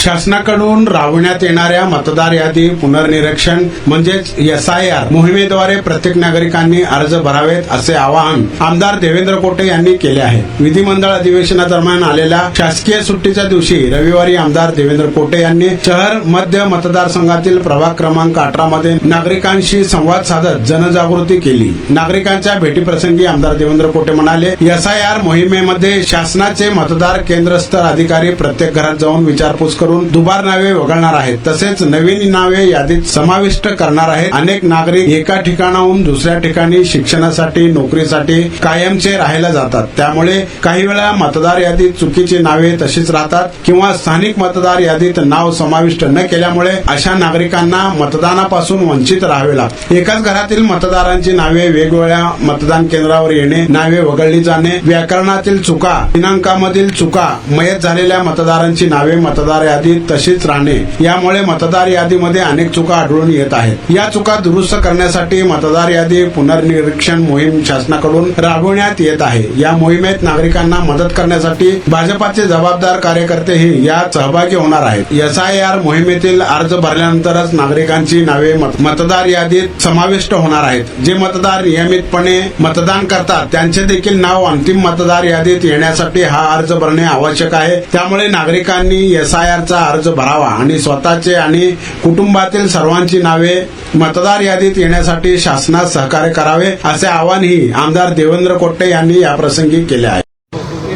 शासनाकडून राबवण्यात येणाऱ्या मतदार यादी पुनर्निरीक्षण म्हणजेच SIR मोहिमेद्वारे प्रत्येक नागरिकांनी अर्ज भरावेत असे आवाहन आमदार देवेंद्र कोटे यांनी केले आहे। विधिमंडळ अधिवेशनादरम्यान आलेल्या शासकीय सुट्टीच्या दिवशी रविवारी आमदार देवेंद्र कोटे यांनी शहर मध्य मतदारसंघातील प्रभाग क्रमांक 18 मध्ये नागरिकांशी संवाद साधत जनजागृती केली। नागरिकांच्या भेटीप्रसंगी आमदार देवेंद्र कोटे म्हणाले, SIR मोहिमेमध्ये शासनाचे मतदार केंद्रस्थ अधिकारी प्रत्येक घरात जाऊन विचारपूस करून दुबार नावे वगळणार आहेत, तसेच नवीन नावे यादीत समाविष्ट करणार आहेत। अनेक नागरिक एका ठिकाणाहून दुसऱ्या ठिकाणी शिक्षणासाठी, नोकरीसाठी कायमचे राहायला जातात, त्यामुळे काही वेळा मतदार यादीत चुकीची नावे तशीच राहतात किंवा स्थानिक मतदार यादीत नाव समाविष्ट न केल्यामुळे अशा नागरिकांना मतदानापासून वंचित राहावे लागते। एकाच घरातील मतदारांची नावे वेगवेगळ्या मतदान केंद्रावर येणे, नावे वगळली जाणे, व्याकरणातील चुका, दिनांकामधील चुका, मयत झालेल्या मतदारांची नावे मतदार यादीत तशीच राहणे यामुळे मतदार यादीमध्ये अनेक चुका आढळून येत आहेत। या चुका दुरुस्त करण्यासाठी मतदार यादी पुनर्निरीक्षण मोहीम शासनाकडून राबवण्यात येत आहे। या मोहिमेत नागरिकांना मदत करण्यासाठी भाजपाचे जबाबदार कार्यकर्तेही यात सहभागी होणार आहेत। SIR मोहिमेतील अर्ज भरल्यानंतरच नागरिकांची नावे मतदार यादीत समाविष्ट होणार आहेत। जे मतदार नियमितपणे मतदान करतात त्यांचे देखील नाव अंतिम मतदार यादीत येण्यासाठी हा अर्ज भरणे आवश्यक आहे। त्यामुळे नागरिकांनी SIRचा अर्ज भरावा आणि स्वतःचे आणि कुटुंबातील सर्वांची नावे मतदार यादीत येण्यासाठी शासनास सहकार्य करावे असे आवाहनही आमदार देवेंद्र कोटे यांनी याप्रसंगी केले आहे।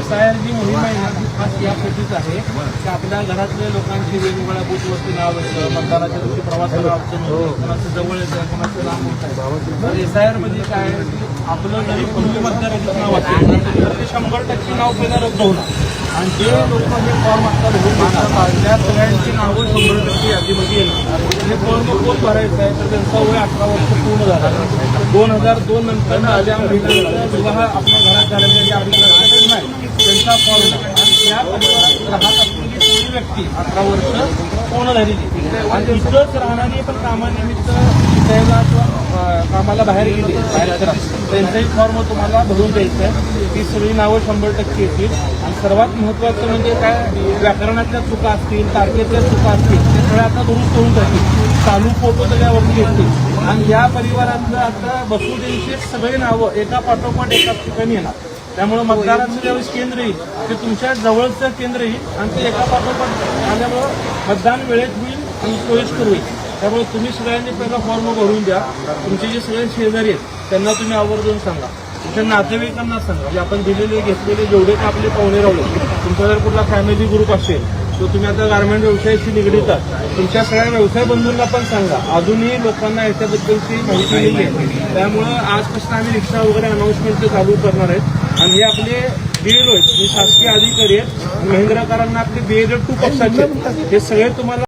SIR जी मोहीम आहे ना खास यासाठीच आहे की आपल्या घरातल्या लोकांची वेगवेगळ्या बूथवरती नाव असतं, मतदानाच्या दिवशी प्रवासाला अडचण होते, कोणाचं जवळ येतं, कोणाचं लांब होत आहे। तर SIR म्हणजे काय, आपलं जरी पूर्वी मतदाराचं नाव असेल तर ते 100% नाव पहिला रद्द होणार आणि जे लोक हे फॉर्म आता भरून देतात त्या सगळ्यांची नावं 100% यादीमध्ये येणार। हे फॉर्म कोण भरायचं आहे तर त्यांचा वय 18 वर्ष पूर्ण झाला। 2002 नंतर आल्या महिलांचा विवाह आपल्या घरात झालेल्या ज्या आपल्या लक्षातच नाही त्यांचा फॉर्म आणि त्या परिवारात राहत असलेली सगळी व्यक्ती 18 वर्ष पूर्ण झालेली आणि इथंच राहणारी पण कामानिमित्त शिकायला किंवा कामाला बाहेर गेली त्यांचाही फॉर्म तुम्हाला भरून द्यायचा आहे। ती सगळी नावं 100% येतील आणि सर्वात महत्वाचं म्हणजे काय, व्याकरणातल्या चुका असतील, तारखेतल्या चुका असतील ते सगळ्या आता दुरुस्त होऊन जातील, चालू फोटो त्याच्यावरती येतील आणि या परिवारातलं आता बसुदेंची सगळी नावं एका पाठोपाठ एकाच ठिकाणी येणार। त्यामुळे मतदाराचं ज्यावेळेस केंद्र येईल ते तुमच्या जवळचं केंद्र येईल आणि ते एका पाठोपाठ आल्यामुळं मतदान वेळेत होईल आणि सोयीस्कर होईल। त्यामुळे तुम्ही सगळ्यांनी पहिला फॉर्म भरून द्या। तुमचे जे सगळे शेजारी आहेत त्यांना तुम्ही आवर्जून सांगा, तुमच्या नातेवाईकांना सांगा, म्हणजे आपण दिलेले घेतलेले जेवढे का आपले पाहुणे रावले, तुमचा जर कुठला फॅमिली ग्रुप असेल तो तुम्ही आता गारमेंट व्यवसायाशी निगडीत आहात तुमच्या सगळ्या व्यवसाय बंधूंना पण सांगा। अजूनही लोकांना याच्याबद्दलची माहिती नाही आहे, त्यामुळं आजपासून आम्ही रिक्षा वगैरे अनाउन्समेंट चालू करणार आहेत आणि हे आपले BLO आहेत, जे शासकीय अधिकारी आहेत, महेंद्रकरांना आपले BLO 2 पक्षाचे हे सगळे तुम्हाला